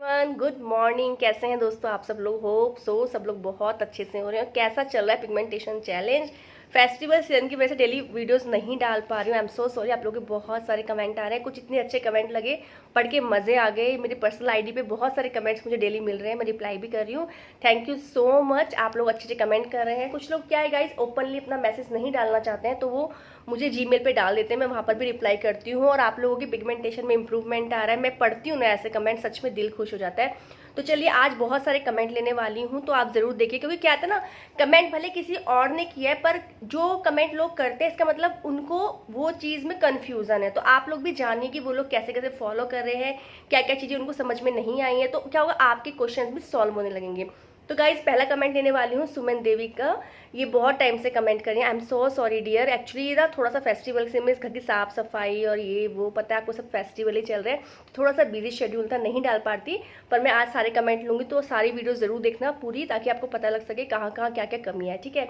Good morning. कैसे हैं दोस्तों आप सब लोग? होप सो सब लोग बहुत अच्छे से हो रहे हैं। कैसा चल रहा है पिगमेंटेशन चैलेंज? फेस्टिवल सीजन की वजह से डेली वीडियोस नहीं डाल पा रही हूँ। आई एम सो सॉरी। आप लोगों के बहुत सारे कमेंट आ रहे हैं, कुछ इतने अच्छे कमेंट लगे, पढ़ के मजे आ गए। मेरी पर्सनल आईडी पे बहुत सारे कमेंट्स मुझे डेली मिल रहे हैं, मैं रिप्लाई भी कर रही हूँ। Thank you so much. आप लोग अच्छे अच्छे कमेंट कर रहे हैं। कुछ लोग क्या है गाइस, ओपनली अपना मैसेज नहीं डालना चाहते हैं, तो वो मुझे जीमेल पे डाल देते हैं, मैं वहाँ पर भी रिप्लाई करती हूँ। और आप लोगों की पिगमेंटेशन में इंप्रूवमेंट आ रहा है, मैं पढ़ती हूँ ना ऐसे कमेंट, सच में दिल खुश हो जाता है। तो चलिए आज बहुत सारे कमेंट लेने वाली हूँ, तो आप जरूर देखिए, क्योंकि क्या था ना, कमेंट भले किसी और ने किया है, पर जो कमेंट लोग करते हैं इसका मतलब उनको वो चीज़ में कंफ्यूजन है। तो आप लोग भी जानिए कि वो लोग कैसे कैसे फॉलो कर रहे हैं, क्या क्या चीज़ें उनको समझ में नहीं आई है, तो क्या होगा, आपके क्वेश्चन भी सॉल्व होने लगेंगे। तो गाइज पहला कमेंट लेने वाली हूँ सुमन देवी का। ये बहुत टाइम से कमेंट कर रही हैं। I am so sorry dear. Actually ना थोड़ा सा फेस्टिवल से मैं इस घर की साफ सफाई और ये वो, पता है आपको, सब फेस्टिवल ही चल रहे हैं, थोड़ा सा बिजी शेड्यूल था, नहीं डाल पाती। पर मैं आज सारे कमेंट लूंगी, तो सारी वीडियो जरूर देखना पूरी, ताकि आपको पता लग सके कहाँ कहाँ क्या क्या कमियाँ है। ठीक है,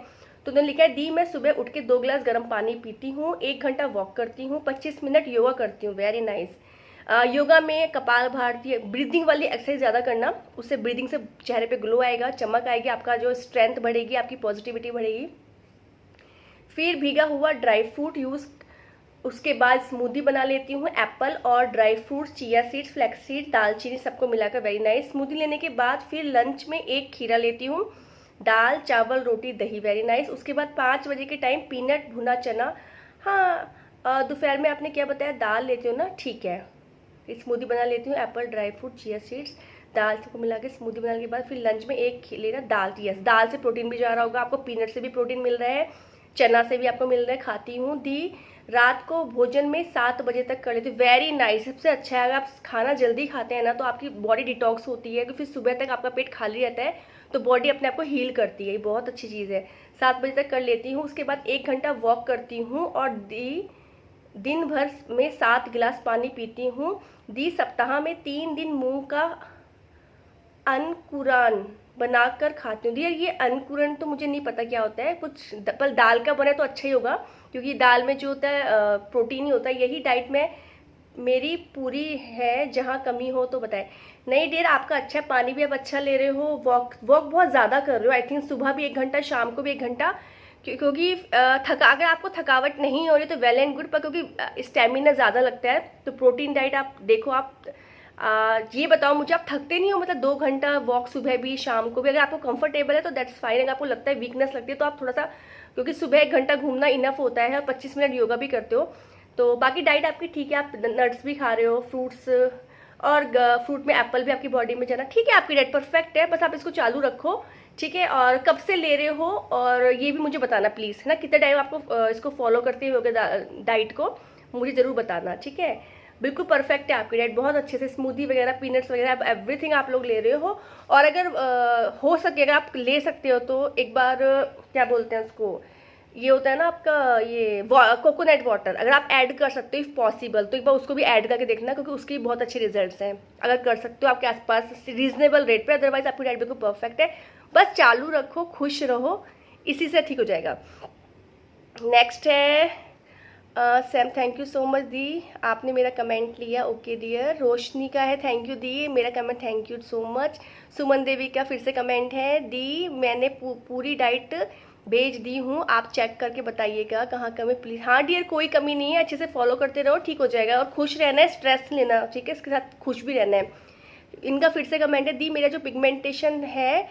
तो उन्होंने लिखा है, दी मैं सुबह उठ के 2 गिलास गर्म पानी पीती हूँ, 1 घंटा वॉक करती हूँ, 25 मिनट योगा करती हूँ। Very nice. योगा में कपाल भारती ब्रीदिंग वाली एक्सरसाइज ज़्यादा करना, उससे ब्रीदिंग से चेहरे पे ग्लो आएगा, चमक आएगी, आपका जो स्ट्रेंथ बढ़ेगी, आपकी पॉजिटिविटी बढ़ेगी। फिर भीगा हुआ ड्राई फ्रूट यूज़, उसके बाद स्मूदी बना लेती हूँ, एप्पल और dry fruits, chia seeds, flax seed, दालचीनी, सबको मिलाकर। Very nice. स्मूदी लेने के बाद फिर लंच में 1 खीरा लेती हूँ, दाल चावल रोटी दही। Very nice. उसके बाद 5 बजे के टाइम पीनट भुना चना। हाँ, दोपहर में आपने क्या बताया, दाल लेती हो ना, ठीक है। स्मूदी बना लेती हूँ, apple dry fruit chia seeds दाल सबको मिला के स्मूदी बनाने के बाद फिर लंच में 1 लेना दाल। यस, दाल से प्रोटीन भी जा रहा होगा आपको, पीनट से भी प्रोटीन मिल रहा है, चना से भी आपको मिल रहा है, खाती हूँ। दी रात को भोजन में 7 बजे तक कर लेती हूँ। Very nice. सबसे अच्छा है, अगर आप खाना जल्दी खाते हैं ना, तो आपकी बॉडी डिटॉक्स होती है, फिर सुबह तक आपका पेट खाली रहता है, तो बॉडी अपने आप को हील करती है। ये बहुत अच्छी चीज़ है। 7 बजे तक कर लेती हूँ। उसके बाद 1 घंटा वॉक करती हूँ, और दिन भर में 7 गिलास पानी पीती हूँ। दी सप्ताह में 3 दिन मूंग का अंकुरन बनाकर खाती हूँ। यार ये अंकुरन तो मुझे नहीं पता क्या होता है, कुछ पर दाल का बने तो अच्छा ही होगा, क्योंकि दाल में जो होता है प्रोटीन ही होता है। यही डाइट में मेरी पूरी है, जहाँ कमी हो तो बताएं। नहीं डियर, आपका अच्छा है, पानी भी आप अच्छा ले रहे हो, वॉक बहुत ज़्यादा कर रहे हो। आई थिंक सुबह भी 1 घंटा, शाम को भी 1 घंटा, क्योंकि अगर आपको थकावट नहीं हो रही तो वेल एंड गुड, पर क्योंकि स्टेमिना ज़्यादा लगता है, तो प्रोटीन डाइट आप देखो। आप ये बताओ मुझे, आप थकते नहीं हो? मतलब 2 घंटा वॉक सुबह भी शाम को भी, अगर आपको कंफर्टेबल है तो दैट्स फाइन। अगर आपको लगता है वीकनेस लगती है तो आप थोड़ा सा, क्योंकि सुबह 1 घंटा घूमना इनफ होता है, 25 मिनट योगा भी करते हो, तो बाकी डाइट आपकी ठीक है। आप नट्स भी खा रहे हो, फ्रूट्स, और फ्रूट में एप्पल भी आपकी बॉडी में जाना, ठीक है, आपकी डाइट परफेक्ट है। बस आप इसको चालू रखो, ठीक है। और कब से ले रहे हो, और ये भी मुझे बताना प्लीज़, है ना, कितना टाइम आपको इसको फॉलो करते हुए डाइट को, मुझे ज़रूर बताना, ठीक है। बिल्कुल परफेक्ट है आपकी डाइट, बहुत अच्छे से स्मूदी वगैरह, पीनट्स वगैरह, एवरीथिंग आप लोग ले रहे हो। और अगर हो सके, अगर आप ले सकते हो तो एक बार क्या बोलते हैं उसको, ये होता है ना आपका ये कोकोनट वाटर, अगर आप ऐड कर सकते हो इफ़ पॉसिबल, तो एक बार उसको भी ऐड करके देखना, क्योंकि उसके भी बहुत अच्छे रिजल्ट्स हैं। अगर कर सकते हो आपके आसपास रीजनेबल रेट पे, अदरवाइज आपकी डाइट बिल्कुल परफेक्ट है। बस चालू रखो, खुश रहो, इसी से ठीक हो जाएगा। नेक्स्ट है Sam, thank you so much दी, आपने मेरा कमेंट लिया। Okay dear. रोशनी का है, थैंक यू दी, मेरा comment, thank you so much. Suman Devi का फिर से कमेंट है, दी मैंने पूरी डाइट भेज दी हूँ, आप चेक करके बताइएगा कहाँ कमी प्लीज़। हाँ डियर, कोई कमी नहीं है, अच्छे से फॉलो करते रहो, ठीक हो जाएगा। और खुश रहना है, स्ट्रेस लेना, ठीक है, इसके साथ खुश भी रहना है। इनका फिर से कमेंट है, दी मेरा जो पिगमेंटेशन है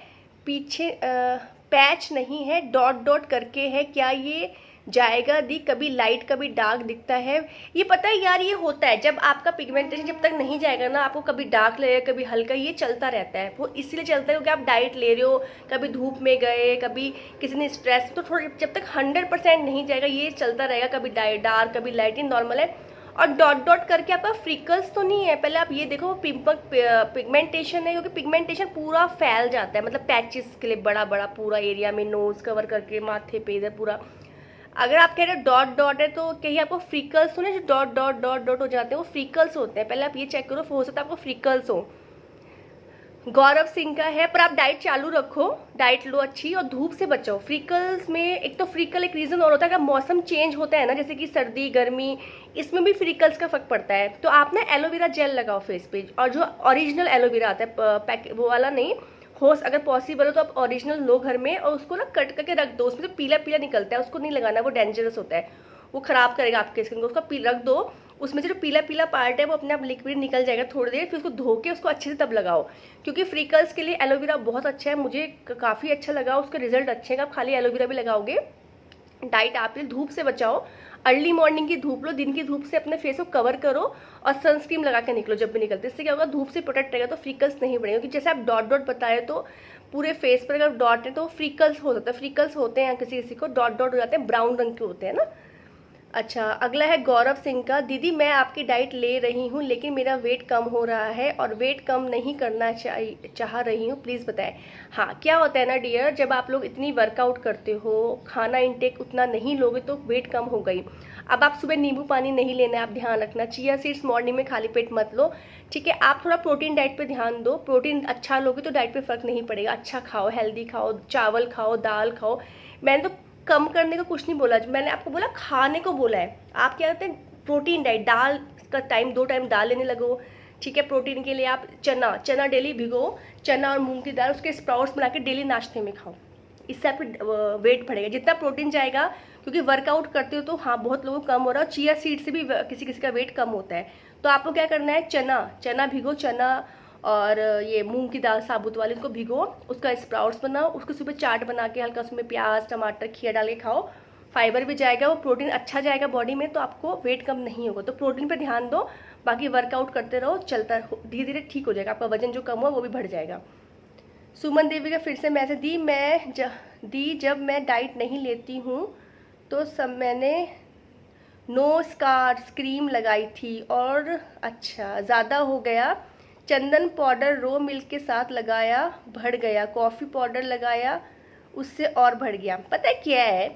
पीछे पैच नहीं है, डॉट डॉट करके है, क्या ये जाएगा? दी कभी लाइट कभी डार्क दिखता है। ये पता है यार, ये होता है जब आपका पिगमेंटेशन जब तक नहीं जाएगा ना, आपको कभी डार्क लगेगा कभी हल्का, ये चलता रहता है। वो इसलिए चलता है क्योंकि आप डाइट ले रहे हो, कभी धूप में गए, कभी किसी ने स्ट्रेस, तो थोड़ी जब तक 100% नहीं जाएगा ये चलता रहेगा, कभी डार्क कभी लाइट, ये नॉर्मल है। और डॉट डॉट करके आपका फ्रिकल्स तो नहीं है, पहले आप ये देखो पिगमेंटेशन है, क्योंकि पिगमेंटेशन पूरा फैल जाता है, मतलब पैचेस के लिए बड़ा बड़ा पूरा एरिया में, नोज कवर करके, माथे पे, इधर पूरा। अगर आप कह रहे हो डॉट डॉट है, तो कहीं आपको फ्रिकल्स हो ना, जो डॉट डॉट डॉट डॉट हो जाते हैं, वो फ्रिकल्स होते हैं। पहले आप ये चेक करो, हो सकता है आपको फ्रिकल्स हो। गौरव सिंह का है, पर आप डाइट चालू रखो, डाइट लो अच्छी और धूप से बचो। फ्रीकल्स में एक तो फ्रीकल एक रीज़न और होता है कि मौसम चेंज होता है ना, जैसे कि सर्दी गर्मी, इसमें भी फ्रीकल्स का फर्क पड़ता है। तो आप ना एलोवेरा जेल लगाओ फेस पे, और जो ओरिजिनल एलोवेरा आता है पैक वो वाला नहीं, हो अगर पॉसिबल हो तो आप ओरिजिनल लो घर में, और उसको ना कट करके रख दो। उसमें तो पीला पीला निकलता है, उसको नहीं लगाना, वो डेंजरस होता है, वो खराब करेगा आपके स्किन को। उसका रख दो, उसमें से जो पीला पीला पार्ट है वो अपने आप लिक्विड निकल जाएगा थोड़ी देर, फिर उसको धो के उसको अच्छे से तब लगाओ। क्योंकि फ्रीकल्स के लिए एलोवेरा बहुत अच्छा है, मुझे काफ़ी अच्छा लगा, उसके रिजल्ट अच्छे हैं। आप खाली एलोवेरा भी लगाओगे। डाइट आप धूप से बचाओ, अर्ली मॉर्निंग की धूप लो, दिन की धूप से अपने फेस को कवर करो, और सनस्क्रीन लगा के निकलो जब भी निकलते। इससे क्या होगा, धूप से प्रोटेक्ट रहेगा तो फ्रीकल्स नहीं बढ़ेंगे। क्योंकि जैसे आप डॉट डॉट बताए तो पूरे फेस पर अगर डॉट है तो फ्रीकल्स हो सकता है, फ्रीकल्स होते हैं किसी किसी को, डॉट डॉट हो जाते हैं, ब्राउन रंग के होते हैं ना। अच्छा, अगला है गौरव सिंह का। दीदी मैं आपकी डाइट ले रही हूँ लेकिन मेरा वेट कम हो रहा है और वेट कम नहीं करना चाह रही हूँ, प्लीज़ बताएं। हाँ, क्या होता है ना डियर, जब आप लोग इतनी वर्कआउट करते हो, खाना इंटेक उतना नहीं लोगे तो वेट कम हो गई। अब आप सुबह नींबू पानी नहीं लेना है, आप ध्यान रखना। चिया सीड्स मॉर्निंग में खाली पेट मत लो, ठीक है। आप थोड़ा प्रोटीन डाइट पे ध्यान दो, प्रोटीन अच्छा लोगे तो डाइट पे फर्क नहीं पड़ेगा। अच्छा खाओ, हेल्दी खाओ, चावल खाओ, दाल खाओ। मैंने तो कम करने को कुछ नहीं बोला, मैंने आपको बोला खाने को बोला है। आप क्या करते हैं, प्रोटीन डाइट, दाल का टाइम 2 टाइम दाल लेने लगो, ठीक है। प्रोटीन के लिए आप चना डेली भिगो, चना और मूंग की दाल, उसके स्प्राउट्स बना के डेली नाश्ते में खाओ। इससे आपका वेट बढ़ेगा, जितना प्रोटीन जाएगा। क्योंकि वर्कआउट करते हो तो हाँ, बहुत लोगों को कम हो रहा है, और चिया सीड से भी किसी किसी का वेट कम होता है। तो आपको क्या करना है, चना भिगो, चना और ये मूंग की दाल साबुत वाली, उसको भिगो, उसका स्प्राउट्स बनाओ, उसको सुबह चाट बना के हल्का उसमें प्याज टमाटर खीरा डाल के खाओ। फाइबर भी जाएगा, वो प्रोटीन अच्छा जाएगा बॉडी में, तो आपको वेट कम नहीं होगा। तो प्रोटीन पे ध्यान दो, बाकी वर्कआउट करते रहो, चलता धीरे धीरे ठीक हो जाएगा। आपका वजन जो कम हुआ वो भी बढ़ जाएगा। सुमन देवी का फिर से मैसेज दी जब मैं डाइट नहीं लेती हूँ तो सब मैंने नो स्कार्स क्रीम लगाई थी और अच्छा ज़्यादा हो गया। चंदन पाउडर रो मिल्क के साथ लगाया, बढ़ गया। कॉफ़ी पाउडर लगाया, उससे और बढ़ गया। पता है क्या है,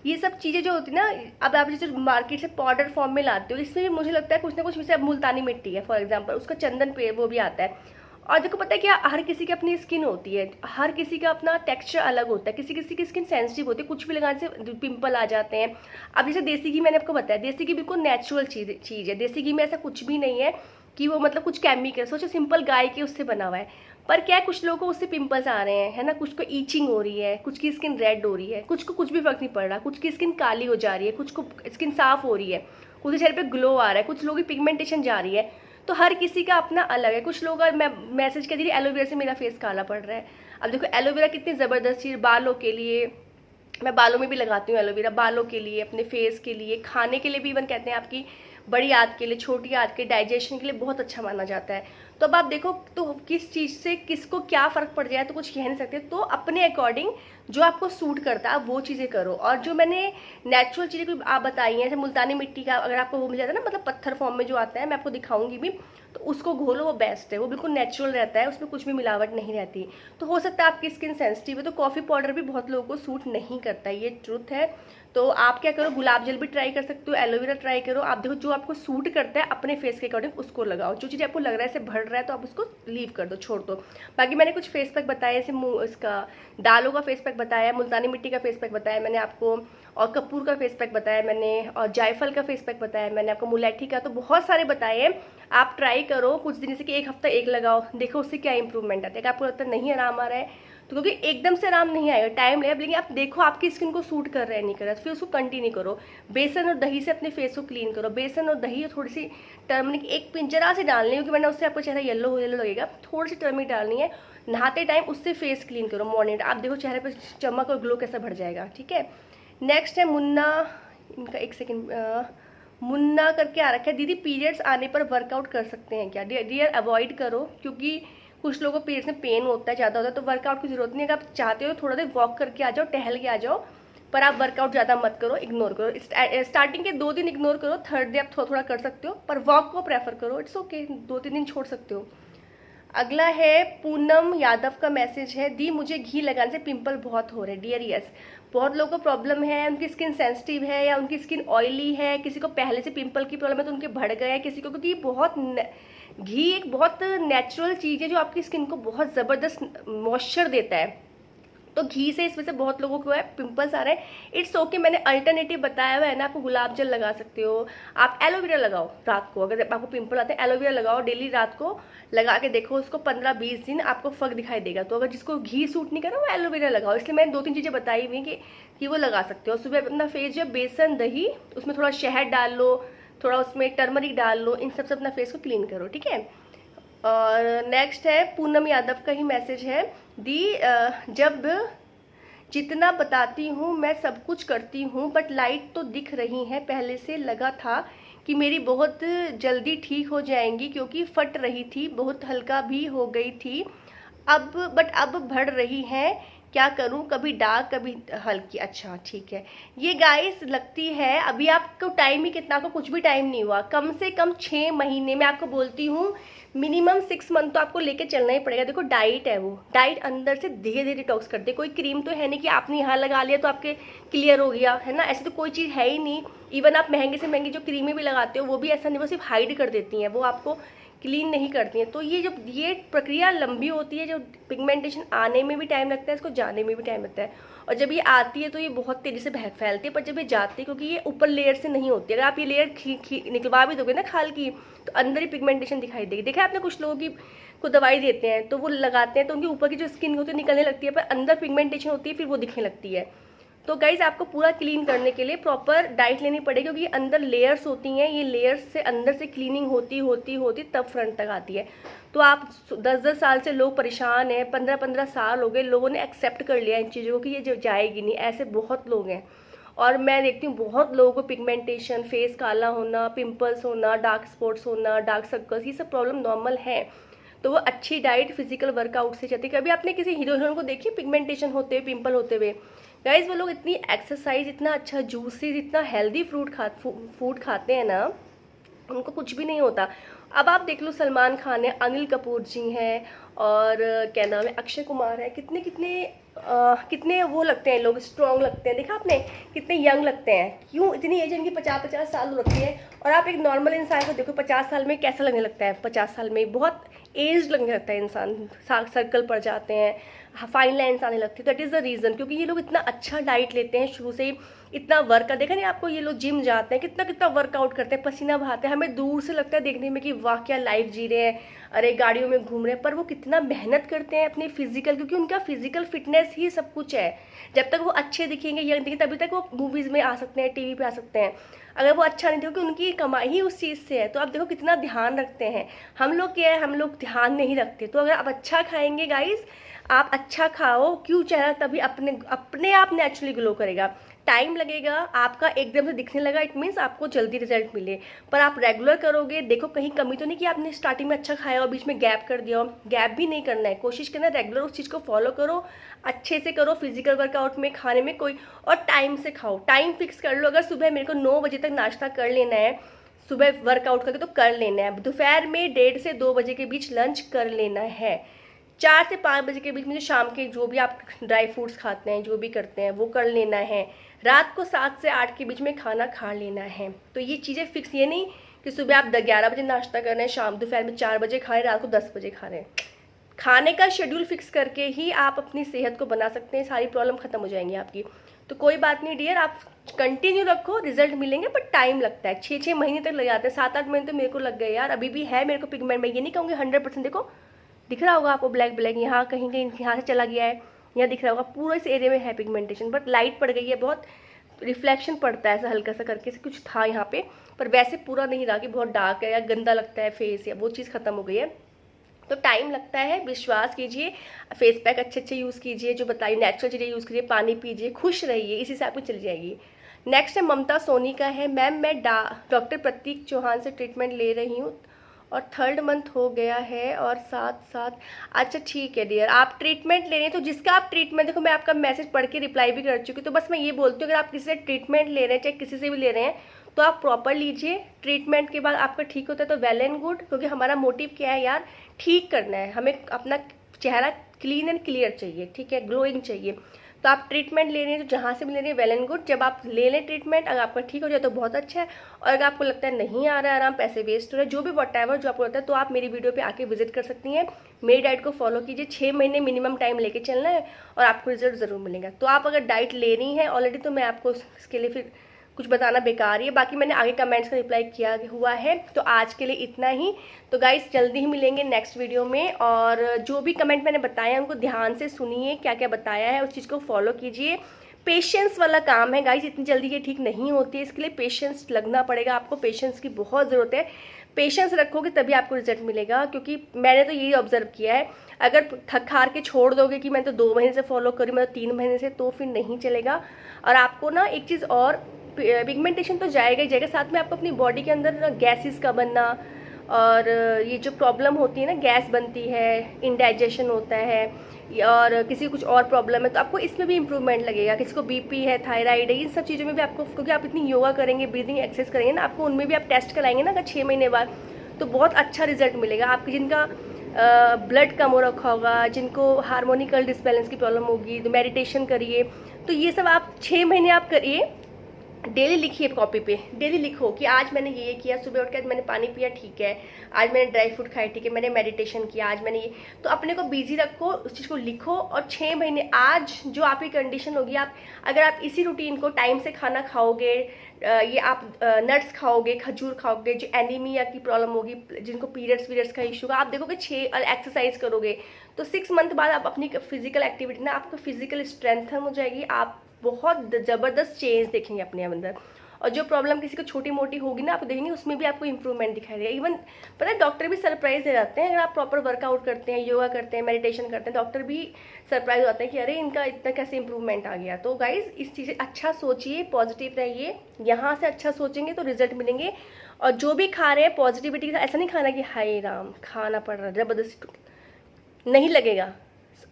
ये सब चीज़ें जो होती है ना, अब आप जैसे मार्केट से पाउडर फॉर्म में लाते हो, इसमें भी मुझे लगता है कुछ ना कुछ, जैसे अब मुल्तानी मिट्टी है फॉर एग्जांपल, उसका चंदन पे वो भी आता है। और देखो पता है क्या, हर किसी की अपनी स्किन होती है, हर किसी का अपना टेक्सचर अलग होता है, किसी किसी की स्किन सेंसिटिव होती है, कुछ भी लगाने से पिंपल आ जाते हैं। अब जैसे देसी घी मैंने आपको बताया, देसी घी बिल्कुल नेचुरल चीज़ है। देसी घी में ऐसा कुछ भी नहीं है कि वो मतलब कुछ केमिकल, सोचो सिंपल गाय के उससे बना हुआ है। पर क्या है, कुछ लोगों को उससे पिंपल्स आ रहे हैं, है ना, कुछ को ईचिंग हो रही है, कुछ की स्किन रेड हो रही है, कुछ को कुछ भी फर्क नहीं पड़ रहा, कुछ की स्किन काली हो जा रही है, कुछ को स्किन साफ हो रही है, कुछ चेहरे पे ग्लो आ रहा है, कुछ लोगों की पिगमेंटेशन जा रही है। तो हर किसी का अपना अलग है। कुछ लोग मैं मैसेज कर दी एलोवेरा से मेरा फेस काला पड़ रहा है। अब देखो एलोवेरा कितनी ज़बरदस्त चीज़, बालों के लिए, मैं बालों में भी लगाती हूँ एलोवेरा, बालों के लिए, अपने फेस के लिए, खाने के लिए भी इवन कहते हैं आपकी बड़ी आंत के लिए, छोटी आंत के डाइजेशन के लिए बहुत अच्छा माना जाता है। तो अब आप देखो तो किस चीज़ से किसको क्या फ़र्क पड़ जाए तो कुछ कह नहीं सकते। तो अपने अकॉर्डिंग जो आपको सूट करता है आप वो चीज़ें करो। और जो मैंने नेचुरल चीज़ें आप बताई हैं, जैसे मुल्तानी मिट्टी का अगर आपको वो मिल जाता है ना, मतलब पत्थर फॉर्म में जो आता है, मैं आपको दिखाऊंगी भी, तो उसको घोलो, वो बेस्ट है, वो बिल्कुल नेचुरल रहता है, उसमें कुछ भी मिलावट नहीं रहती। तो हो सकता है आपकी स्किन सेंसिटिव है, तो कॉफ़ी पाउडर भी बहुत लोगों को सूट नहीं करता, ये ट्रुथ है। तो आप क्या करो, गुलाब जल भी ट्राई कर सकते हो, एलोवेरा ट्राई करो। आप देखो जो आपको सूट करता है अपने फेस के अकॉर्डिंग उसको लगाओ। जो चीज़ आपको लग रहा है इसे बढ़ रहा है तो आप उसको लीव कर दो, छोड़ दो। बाकी मैंने कुछ फेस पैक बताया, जैसे इसका दालों का फेस पैक बताया, मुल्तानी मिट्टी का फेस पैक बताया मैंने आपको, और कपूर का फेस पैक बताया मैंने, और जायफल का फेस पैक बताया मैंने आपको, मुलैठी का, तो बहुत सारे बताए हैं। आप ट्राई करो कुछ दिन, से कि एक हफ्ता एक लगाओ, देखो उससे क्या इंप्रूवमेंट आता है। आपको लगता है नहीं आराम आ रहा है तो, क्योंकि एकदम से आराम नहीं आएगा, टाइम लगेगा, लेकिन आप देखो आपकी स्किन को सूट कर रहा है नहीं कर रहा है, फिर उसको कंटिन्यू करो। बेसन और दही से अपने फेस को क्लीन करो, बेसन और दही और थोड़ी सी टर्मरिक, एक पिंजरा से डालनी है, क्योंकि वरना उससे आपको चेहरा येलो येलो लगेगा। थोड़ी सी टर्मरिक डालनी है, नहाते टाइम उससे फेस क्लीन करो मॉर्निंग। आप देखो चेहरे पर चमक और ग्लो कैसा बढ़ जाएगा, ठीक है। नेक्स्ट है मुन्ना, इनका एक सेकेंड, मुन्ना करके आ रखा है, दीदी पीरियड्स आने पर वर्कआउट कर सकते हैं क्या? डियर अवॉइड करो, क्योंकि कुछ लोगों को पीरियड्स में पेन होता है, ज़्यादा होता है, तो वर्कआउट की जरूरत नहीं है। अगर आप चाहते हो थोड़ा देर वॉक करके आ जाओ, टहल के आ जाओ, पर आप वर्कआउट ज़्यादा मत करो, इग्नोर करो। स्टार्टिंग के 2 दिन इग्नोर करो, थर्ड डे आप थोड़ा थोड़ा कर सकते हो, पर वॉक को प्रेफर करो, इट्स ओके, 2-3 दिन छोड़ सकते हो। अगला है पूनम यादव का मैसेज है, दी मुझे घी लगाने से पिंपल बहुत हो रहे हैं। डियर यस, बहुत लोगों को प्रॉब्लम है, उनकी स्किन सेंसिटिव है या उनकी स्किन ऑयली है, किसी को पहले से पिंपल की प्रॉब्लम है तो उनके बढ़ गए हैं, किसी को, क्योंकि बहुत घी एक बहुत नेचुरल चीज़ है जो आपकी स्किन को बहुत ज़बरदस्त मॉइस्चर देता है। तो घी से इस वजह से बहुत लोगों को है पिंपल्स आ रहे हैं। इट्स ओके, मैंने अल्टरनेटिव बताया हुआ है ना, आपको गुलाब जल लगा सकते हो, आप एलोवेरा लगाओ रात को, अगर आपको पिंपल आते हैं एलोवेरा लगाओ डेली, रात को लगा के देखो, उसको 15-20 दिन आपको फर्क दिखाई देगा। तो अगर जिसको घी सूट नहीं कर रहा वो एलोवेरा लगाओ, इसलिए मैंने 2-3 चीज़ें बताई हुई कि वो लगा सकते हो। सुबह अपना फेस जो बेसन दही उसमें थोड़ा शहद डाल लो, थोड़ा उसमें टर्मरिक डाल लो, इन सब से अपना फेस को क्लीन करो, ठीक है। और नेक्स्ट है पूनम यादव का ही मैसेज है, जब जितना बताती हूँ मैं सब कुछ करती हूँ बट लाइट तो दिख रही है, पहले से लगा था कि मेरी बहुत जल्दी ठीक हो जाएंगी क्योंकि फट रही थी, बहुत हल्का भी हो गई थी, अब बढ़ रही है, क्या करूं, कभी डार्क कभी हल्की। अच्छा ठीक है, ये गाइस लगती है अभी आपको टाइम ही कितना, को कुछ भी टाइम नहीं हुआ, कम से कम 6 महीने में आपको बोलती हूँ, मिनिमम 6 मंथ तो आपको लेके चलना ही पड़ेगा। देखो डाइट है, वो डाइट अंदर से धीरे धीरे डिटॉक्स करते, कोई क्रीम तो है नहीं कि आपने यहाँ लगा लिया तो आपके क्लियर हो गया है ना, ऐसी तो कोई चीज़ है ही नहीं। इवन आप महंगे से महंगी जो क्रीमें भी लगाते हो वो भी ऐसा नहीं, वो सिर्फ हाइड कर देती हैं, वो आपको क्लीन नहीं करती हैं। तो ये जब ये प्रक्रिया लंबी होती है, जो पिगमेंटेशन आने में भी टाइम लगता है, इसको जाने में भी टाइम लगता है, और जब ये आती है तो ये बहुत तेज़ी से फैलती है, पर जब ये जाती है, क्योंकि ये ऊपर लेयर से नहीं होती, अगर आप ये लेयर निकलवा भी दोगे ना खाल की, तो अंदर ही पिगमेंटेशन दिखाई देगी। देखा आपने कुछ लोगों की को दवाई देते हैं तो वो लगाते हैं तो उनके ऊपर की जो स्किन होती है निकलने लगती है, पर अंदर पिगमेंटेशन होती है, फिर वो दिखने लगती है। तो गाइज आपको पूरा क्लीन करने के लिए प्रॉपर डाइट लेनी पड़ेगी, क्योंकि अंदर लेयर्स होती हैं, ये लेयर्स से अंदर से क्लीनिंग होती होती होती तब फ्रंट तक आती है। तो आप 10-10 साल से लोग परेशान हैं, 15-15 साल हो गए, लोगों ने एक्सेप्ट कर लिया इन चीज़ों को कि ये जो जाएगी नहीं, ऐसे बहुत लोग हैं। और मैं देखती हूँ बहुत लोगों को पिगमेंटेशन, फेस काला होना, पिंपल्स होना, डार्क स्पॉट्स होना, डार्क सर्कल्स, ये सब प्रॉब्लम नॉर्मल है। तो वो अच्छी डाइट, फिजिकल वर्कआउट से चलती है। कभी आपने किसी हीरो हीरोइन को देखी पिगमेंटेशन होते हुए, पिंपल होते हुए? गाइज वो लोग इतनी एक्सरसाइज, इतना अच्छा जूसेस, इतना हेल्दी फूड खाते हैं ना, उनको कुछ भी नहीं होता। अब आप देख लो सलमान खान है, अनिल कपूर जी हैं, और क्या नाम है, अक्षय कुमार है, कितने कितने कितने वो लगते हैं लोग, स्ट्रॉन्ग लगते हैं। देखा आपने कितने यंग लगते हैं, क्यों इतनी एज इनकी 50-50 साल हो रखी है। और आप एक नॉर्मल इंसान को देखो 50 साल में कैसा लगने लगता है, 50 साल में बहुत एज लगने लगता है इंसान, सर्कल पड़ जाते हैं, फाइन लाइन्स आने लगती है। दैट इज़ द रीज़न, क्योंकि ये लोग इतना अच्छा डाइट लेते हैं शुरू से ही, इतना वर्क, देखा नहीं आपको, ये लोग जिम जाते हैं, कितना कितना वर्कआउट करते हैं, पसीना बहाते हैं, हमें दूर से लगता है देखने में कि वाह क्या लाइफ जी रहे हैं, अरे गाड़ियों में घूम रहे हैं, पर वो कितना मेहनत करते हैं अपने फिजिकल, क्योंकि उनका फिजिकल फिटनेस ही सब कुछ है। जब तक वो अच्छे दिखेंगे, यंग दिखेंगे, तभी तक वो मूवीज़ में आ सकते हैं, टीवी पे आ सकते हैं। अगर वो अच्छा नहीं थे, क्योंकि उनकी कमाई ही उस चीज़ से है। तो आप देखो कितना ध्यान रखते हैं। हम लोग क्या है, हम लोग ध्यान नहीं रखते। तो अगर आप अच्छा खाएंगे गाइस, आप अच्छा खाओ, क्यों, चेहरा तभी अपने आप नेचुरली ग्लो करेगा। टाइम लगेगा, आपका एकदम से दिखने लगा, इट मीन्स आपको जल्दी रिजल्ट मिले, पर आप रेगुलर करोगे। देखो कहीं कमी तो नहीं कि आपने स्टार्टिंग में अच्छा खाया और बीच में गैप कर दिया हो, गैप भी नहीं करना है, कोशिश करना है रेगुलर उस चीज़ को फॉलो करो, अच्छे से करो, फिजिकल वर्कआउट में, खाने में कोई, और टाइम से खाओ, टाइम फिक्स कर लो। अगर सुबह मेरे को 9 बजे तक नाश्ता कर लेना है, सुबह वर्कआउट करके तो कर लेना है, दोपहर में 1:30 से 2 बजे के बीच लंच कर लेना है, 4 से 5 बजे के बीच में जो शाम के जो भी आप ड्राई फ्रूट्स खाते हैं, जो भी करते हैं वो कर लेना है, रात को 7 से 8 के बीच में खाना खा लेना है। तो ये चीज़ें फिक्स, ये नहीं कि सुबह आप 11 बजे नाश्ता कर रहे हैं, शाम दोपहर में 4 बजे खा रहे हैं, रात को 10 बजे खा रहे हैं। खाने का शेड्यूल फिक्स करके ही आप अपनी सेहत को बना सकते हैं, सारी प्रॉब्लम खत्म हो जाएंगी आपकी। तो कोई बात नहीं डियर, आप कंटिन्यू रखो, रिजल्ट मिलेंगे, पर टाइम लगता है, 6-6 महीने तक लग जाते हैं, 7-8 महीने तो मेरे को लग गए यार, अभी भी है मेरे को पिगमेंट। मैं ये नहीं कहूँगी 100%, देखो दिख रहा होगा आपको ब्लैक ब्लैक, यहाँ कहीं कहीं यहाँ से चला गया है, यहाँ दिख रहा होगा, पूरा इस एरिया में है पिगमेंटेशन, बट लाइट पड़ गई है, बहुत रिफ्लेक्शन पड़ता है ऐसा हल्का सा करके, कुछ था यहाँ पे, पर वैसे पूरा नहीं रहा कि बहुत डार्क है या गंदा लगता है फेस, या वो चीज़ खत्म हो गई है। तो टाइम लगता है, विश्वास कीजिए, फेस पैक अच्छे अच्छे यूज़ कीजिए, जो बताइए नेचुरल चीज़ें यूज़ कीजिए, पानी पीजिए, खुश रहिए, इसी से आपको चली जाएगी। नेक्स्ट है ममता सोनी का है, मैम मैं डॉक्टर प्रतीक चौहान से ट्रीटमेंट ले रही हूँ और 3rd मंथ हो गया है, और साथ अच्छा ठीक है डियर, आप ट्रीटमेंट ले रहे हैं तो जिसका आप ट्रीटमेंट, देखो मैं आपका मैसेज पढ़ के रिप्लाई भी कर चुकी हूँ, तो बस मैं ये बोलती हूँ अगर आप किसी से ट्रीटमेंट ले रहे हैं, चाहे किसी से भी ले रहे हैं, तो आप प्रॉपर लीजिए, ट्रीटमेंट के बाद आपका ठीक होता है तो वेल एंड गुड, क्योंकि हमारा मोटिव क्या है यार, ठीक करना है, हमें अपना चेहरा क्लीन एंड क्लियर चाहिए, ठीक है, ग्लोइंग चाहिए। तो आप ट्रीटमेंट ले रहे हैं तो जहाँ से भी ले रहे हैं वेल एंड गुड। जब आप ले लें ट्रीटमेंट, अगर आपका ठीक हो जाए तो बहुत अच्छा है, और अगर आपको लगता है नहीं आ रहा है आराम, पैसे वेस्ट हो रहे हैं, जो भी व्हाटएवर जो आपको लगता है, तो आप मेरी वीडियो पे आके विजिट कर सकती हैं। मेरी डाइट को फॉलो कीजिए, 6 महीने मिनिमम टाइम लेके चलना है और आपको रिजल्ट ज़रूर मिलेगा। तो आप अगर डाइट ले रही हैं ऑलरेडी तो मैं आपको इसके लिए फिर कुछ बताना बेकार ही है, बाकी मैंने आगे कमेंट्स का रिप्लाई किया हुआ है। तो आज के लिए इतना ही। तो गाइस जल्दी ही मिलेंगे नेक्स्ट वीडियो में, और जो भी कमेंट मैंने बताया उनको ध्यान से सुनिए, क्या क्या बताया है उस चीज़ को फॉलो कीजिए। पेशेंस वाला काम है गाइस, इतनी जल्दी ये ठीक नहीं होती है, इसके लिए पेशेंस लगना पड़ेगा आपको, पेशेंस की बहुत ज़रूरत है। पेशेंस रखोगे तभी आपको रिजल्ट मिलेगा, क्योंकि मैंने तो यही ऑब्जर्व किया है, अगर थक हार के छोड़ दोगे कि मैं तो 2 महीने से फॉलो करी, मैं तो 3 महीने से, तो फिर नहीं चलेगा। और आपको ना एक चीज़ और, पिगमेंटेशन तो जाएगा ही जाएगा, साथ में आपको अपनी बॉडी के अंदर ना गैसेस का बनना, और ये जो प्रॉब्लम होती है ना, गैस बनती है, इंडाइजेशन होता है, और किसी को कुछ और प्रॉब्लम है तो आपको इसमें भी इंप्रूवमेंट लगेगा। किसी को बीपी है, थायराइड है, इन सब चीज़ों में भी आपको, क्योंकि आप इतनी योगा करेंगे, ब्रीदिंग एक्सरसाइज करेंगे ना, आपको उनमें भी आप टेस्ट कराएंगे ना अगर 6 महीने बाद, तो बहुत अच्छा रिजल्ट मिलेगा। आपके जिनका ब्लड कम हो रखा होगा, जिनको हार्मोनिकल डिसबैलेंस की प्रॉब्लम होगी, तो मेडिटेशन करिए। तो ये सब आप 6 महीने आप करिए, डेली लिखिए कॉपी पे, डेली लिखो कि आज मैंने ये किया, सुबह उठ के मैंने पानी पिया, ठीक है, आज मैंने ड्राई फ्रूट खाए, ठीक है, मैंने मेडिटेशन किया, आज मैंने ये, तो अपने को बिजी रखो, उस चीज़ को लिखो। और 6 महीने आज जो आपकी कंडीशन होगी, आप अगर आप इसी रूटीन को टाइम से खाना खाओगे, ये आप नट्स खाओगे, खजूर खाओगे, जो एनीमिया की प्रॉब्लम होगी, जिनको पीरियड्स का इशू होगा, आप देखोगे 6 एक्सरसाइज करोगे तो 6 मंथ बाद आप अपनी फिजिकल एक्टिविटी ना, आपको फिजिकल स्ट्रेंथ हो जाएगी, आप बहुत ज़बरदस्त चेंज देखेंगे अपने अंदर। और जो प्रॉब्लम किसी को छोटी मोटी होगी ना, आप देखेंगे उसमें भी आपको इंप्रूवमेंट दिखाई देगा। इवन पता है डॉक्टर भी सरप्राइज दे जाते हैं, अगर आप प्रॉपर वर्कआउट करते हैं, योगा करते हैं, मेडिटेशन करते हैं, डॉक्टर भी सरप्राइज हो जाते हैं कि अरे इनका इतना कैसे इंप्रूवमेंट आ गया। तो गाइज इस चीज़ से अच्छा सोचिए, पॉजिटिव रहिए, यहाँ से अच्छा सोचेंगे तो रिजल्ट मिलेंगे। और जो भी खा रहे हैं पॉजिटिविटी, ऐसा नहीं खाना कि हाय राम खाना पड़ रहा है ज़बरदस्ती, नहीं लगेगा।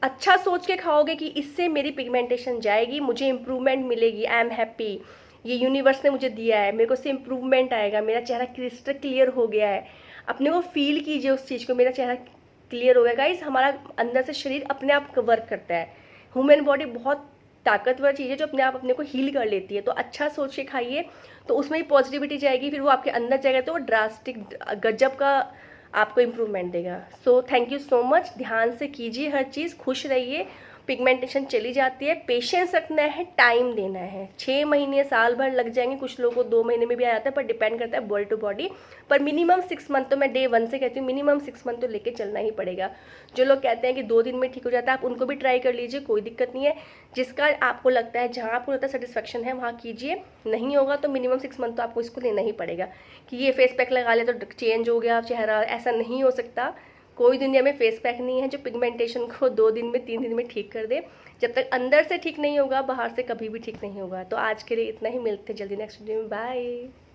अच्छा सोच के खाओगे कि इससे मेरी पिगमेंटेशन जाएगी, मुझे इंप्रूवमेंट मिलेगी, आई एम हैप्पी, ये यूनिवर्स ने मुझे दिया है, मेरे को इससे इंप्रूवमेंट आएगा, मेरा चेहरा क्रिस्टल क्लियर हो गया है। अपने को फील कीजिए उस चीज़ को, मेरा चेहरा क्लियर हो गया। गाइस हमारा अंदर से शरीर अपने आप वर्क करता है, ह्यूमन बॉडी बहुत ताकतवर चीज़ है जो अपने आप अपने को हील कर लेती है। तो अच्छा सोच के खाइए तो उसमें ही पॉजिटिविटी जाएगी, फिर वो आपके अंदर जाएगा तो वो ड्रास्टिक गजब का आपको इम्प्रूवमेंट देगा। So thank you so much, ध्यान से कीजिए हर चीज़, खुश रहिए। पिगमेंटेशन चली जाती है, पेशेंस रखना है, टाइम देना है। 6 महीने साल भर लग जाएंगे, कुछ लोगों को 2 महीने में भी आ जाता है, पर डिपेंड करता है बॉडी टू बॉडी। पर मिनिमम 6 मंथ तो मैं डे 1 से कहती हूँ, मिनिमम 6 मंथ तो लेके चलना ही पड़ेगा। जो लोग कहते हैं कि 2 दिन में ठीक हो जाता है, आप उनको भी ट्राई कर लीजिए, कोई दिक्कत नहीं है। जिसका आपको लगता है, जहाँ आपको लगता है सेटिस्फेक्शन है वहाँ कीजिए, नहीं होगा तो मिनिमम 6 मंथ तो आपको इसको लेना ही पड़ेगा। कि ये फेस पैक लगा लिया तो चेंज हो गया चेहरा, ऐसा नहीं हो सकता। कोई दुनिया में फेस पैक नहीं है जो पिगमेंटेशन को 2 दिन में 3 दिन में ठीक कर दे। जब तक अंदर से ठीक नहीं होगा, बाहर से कभी भी ठीक नहीं होगा। तो आज के लिए इतना ही, मिलते हैं जल्दी नेक्स्ट वीडियो में, बाय।